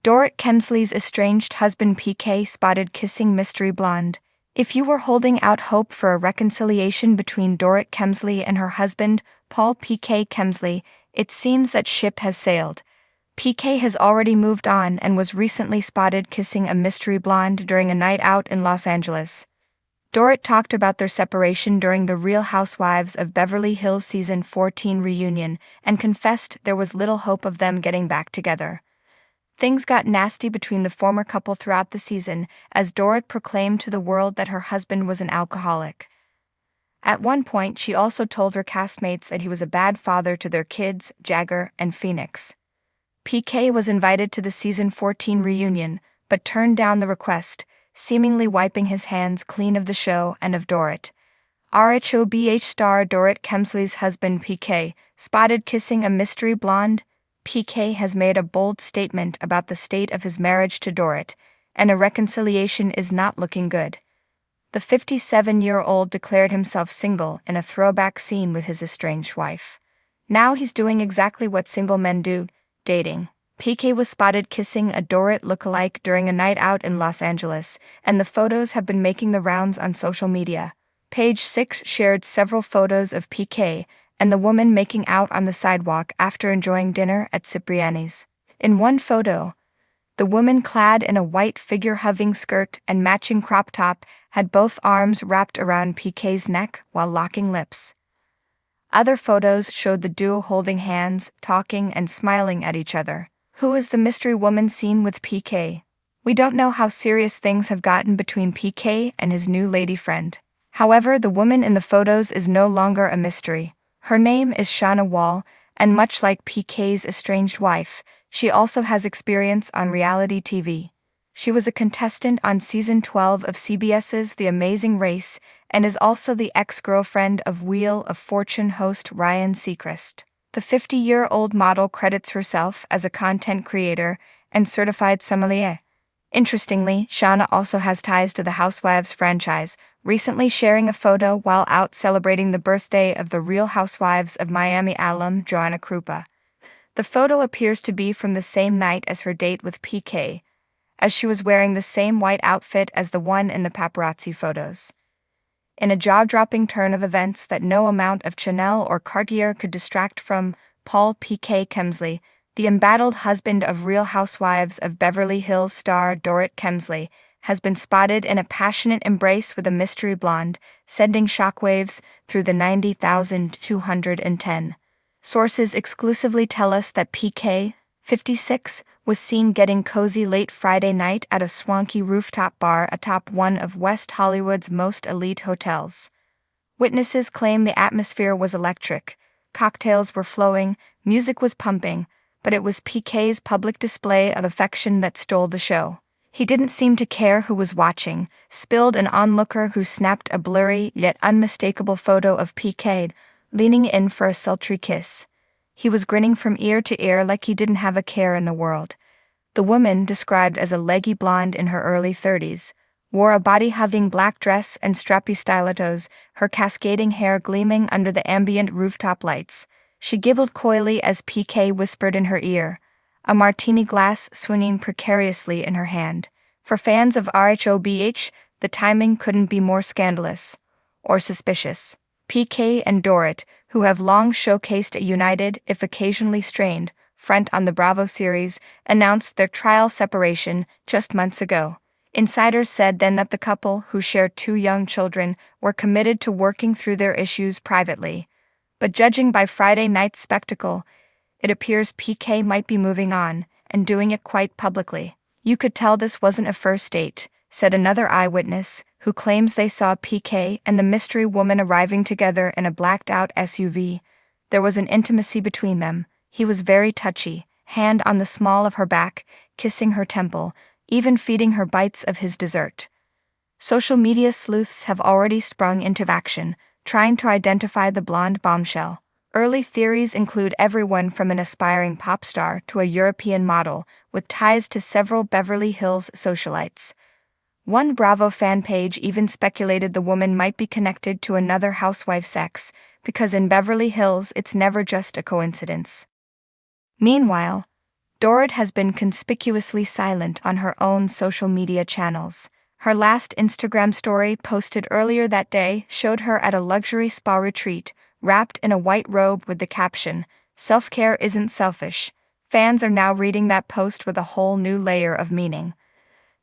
Dorit Kemsley's estranged husband PK spotted kissing mystery blonde. If you were holding out hope for a reconciliation between Dorit Kemsley and her husband, Paul PK Kemsley, it seems that ship has sailed. PK has already moved on and was recently spotted kissing a mystery blonde during a night out in Los Angeles. Dorit talked about their separation during the Real Housewives of Beverly Hills Season 14 reunion and confessed there was little hope of them getting back together. Things got nasty between the former couple throughout the season, as Dorit proclaimed to the world that her husband was an alcoholic. At one point, she also told her castmates that he was a bad father to their kids, Jagger and Phoenix. PK was invited to the Season 14 reunion, but turned down the request, seemingly wiping his hands clean of the show and of Dorit. Housewives star Dorit Kemsley's husband PK, spotted kissing a mystery blonde. PK has made a bold statement about the state of his marriage to Dorit, and a reconciliation is not looking good. The 57-year-old declared himself single in a throwback scene with his estranged wife. Now he's doing exactly what single men do, dating. PK was spotted kissing a Dorit lookalike during a night out in Los Angeles, and the photos have been making the rounds on social media. Page 6 shared several photos of PK and the woman making out on the sidewalk after enjoying dinner at Cipriani's. In one photo, the woman clad in a white figure-hugging skirt and matching crop top had both arms wrapped around PK's neck while locking lips. Other photos showed the duo holding hands, talking and smiling at each other. Who is the mystery woman seen with PK? We don't know how serious things have gotten between PK and his new lady friend. However, the woman in the photos is no longer a mystery. Her name is Shauna Wall, and much like PK's estranged wife, she also has experience on reality TV. She was a contestant on Season 12 of CBS's The Amazing Race and is also the ex-girlfriend of Wheel of Fortune host Ryan Seacrest. The 50-year-old model credits herself as a content creator and certified sommelier. Interestingly, Shauna also has ties to the Housewives franchise, recently sharing a photo while out celebrating the birthday of the Real Housewives of Miami alum Joanna Krupa. The photo appears to be from the same night as her date with PK, as she was wearing the same white outfit as the one in the paparazzi photos. In a jaw-dropping turn of events that no amount of Chanel or Cartier could distract from, Paul PK Kemsley, the embattled husband of Real Housewives of Beverly Hills star Dorit Kemsley, has been spotted in a passionate embrace with a mystery blonde, sending shockwaves through the 90,210. Sources exclusively tell us that PK, 56, was seen getting cozy late Friday night at a swanky rooftop bar atop one of West Hollywood's most elite hotels. Witnesses claim the atmosphere was electric, cocktails were flowing, music was pumping, but it was PK's public display of affection that stole the show. He didn't seem to care who was watching, spilled an onlooker who snapped a blurry yet unmistakable photo of PK, leaning in for a sultry kiss. He was grinning from ear to ear like he didn't have a care in the world. The woman, described as a leggy blonde in her early 30s, wore a body-hugging black dress and strappy stilettos, her cascading hair gleaming under the ambient rooftop lights. She giggled coyly as PK whispered in her ear, a martini glass swinging precariously in her hand. For fans of RHOBH, the timing couldn't be more scandalous or suspicious. PK and Dorit, who have long showcased a united, if occasionally strained, front on the Bravo series, announced their trial separation just months ago. Insiders said then that the couple, who shared 2 young children, were committed to working through their issues privately. But judging by Friday night's spectacle, it appears PK might be moving on, and doing it quite publicly. You could tell this wasn't a first date, said another eyewitness, who claims they saw PK and the mystery woman arriving together in a blacked-out SUV. There was an intimacy between them. He was very touchy, hand on the small of her back, kissing her temple, even feeding her bites of his dessert. Social media sleuths have already sprung into action, trying to identify the blonde bombshell. Early theories include everyone from an aspiring pop star to a European model with ties to several Beverly Hills socialites. One Bravo fan page even speculated the woman might be connected to another housewife's ex, because in Beverly Hills it's never just a coincidence. Meanwhile, Dorit has been conspicuously silent on her own social media channels. Her last Instagram story posted earlier that day showed her at a luxury spa retreat, wrapped in a white robe with the caption, "Self-care isn't selfish." Fans are now reading that post with a whole new layer of meaning.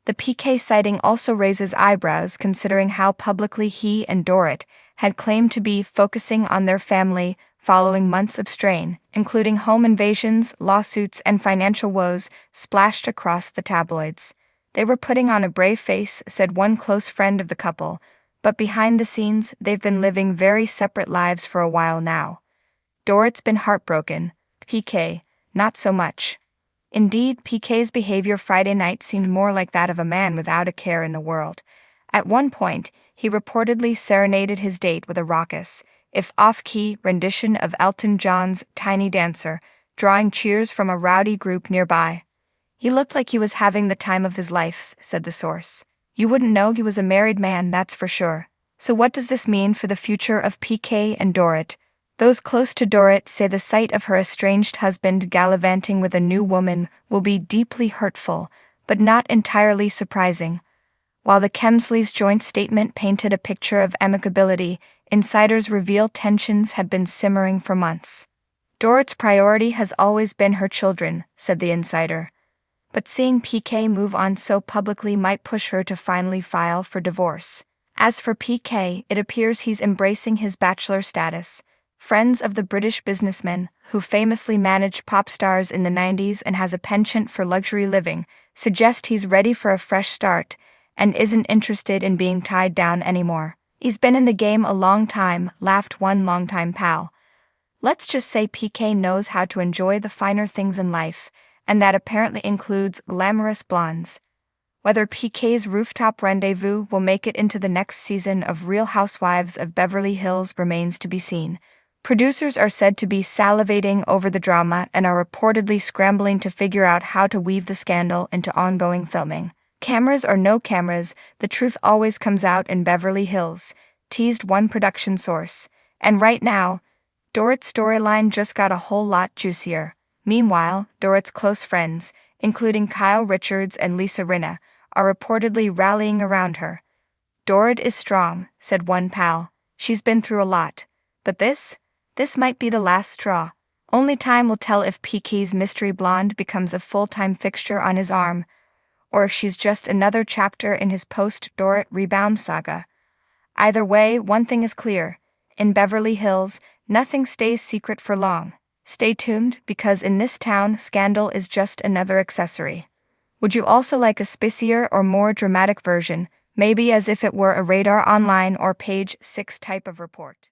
The PK sighting also raises eyebrows considering how publicly he and Dorit had claimed to be focusing on their family following months of strain, including home invasions, lawsuits, and financial woes splashed across the tabloids. "They were putting on a brave face," said one close friend of the couple, "but behind the scenes, they've been living very separate lives for a while now." Dorit's been heartbroken. PK, not so much. Indeed, PK's behavior Friday night seemed more like that of a man without a care in the world. At one point, he reportedly serenaded his date with a raucous, if off-key, rendition of Elton John's Tiny Dancer, drawing cheers from a rowdy group nearby. "He looked like he was having the time of his life," said the source. "You wouldn't know he was a married man, that's for sure." So what does this mean for the future of PK and Dorit? Those close to Dorit say the sight of her estranged husband gallivanting with a new woman will be deeply hurtful, but not entirely surprising. While the Kemsleys' joint statement painted a picture of amicability, insiders reveal tensions had been simmering for months. "Dorit's priority has always been her children," said the insider. But seeing PK move on so publicly might push her to finally file for divorce. As for PK, it appears he's embracing his bachelor status. Friends of the British businessman, who famously managed pop stars in the 90s and has a penchant for luxury living, suggest he's ready for a fresh start and isn't interested in being tied down anymore. "He's been in the game a long time," laughed one longtime pal. "Let's just say PK knows how to enjoy the finer things in life, and that apparently includes glamorous blondes." Whether PK's rooftop rendezvous will make it into the next season of Real Housewives of Beverly Hills remains to be seen. Producers are said to be salivating over the drama and are reportedly scrambling to figure out how to weave the scandal into ongoing filming. "Cameras or no cameras, the truth always comes out in Beverly Hills," teased one production source. And right now, Dorit's storyline just got a whole lot juicier. Meanwhile, Dorit's close friends, including Kyle Richards and Lisa Rinna, are reportedly rallying around her. "Dorit is strong," said one pal. "She's been through a lot. But this might be the last straw." Only time will tell if PK's mystery blonde becomes a full-time fixture on his arm, or if she's just another chapter in his post-Dorit rebound saga. Either way, one thing is clear. In Beverly Hills, nothing stays secret for long. Stay tuned, because in this town, scandal is just another accessory. Would you also like a spicier or more dramatic version, maybe as if it were a Radar Online or Page 6 type of report?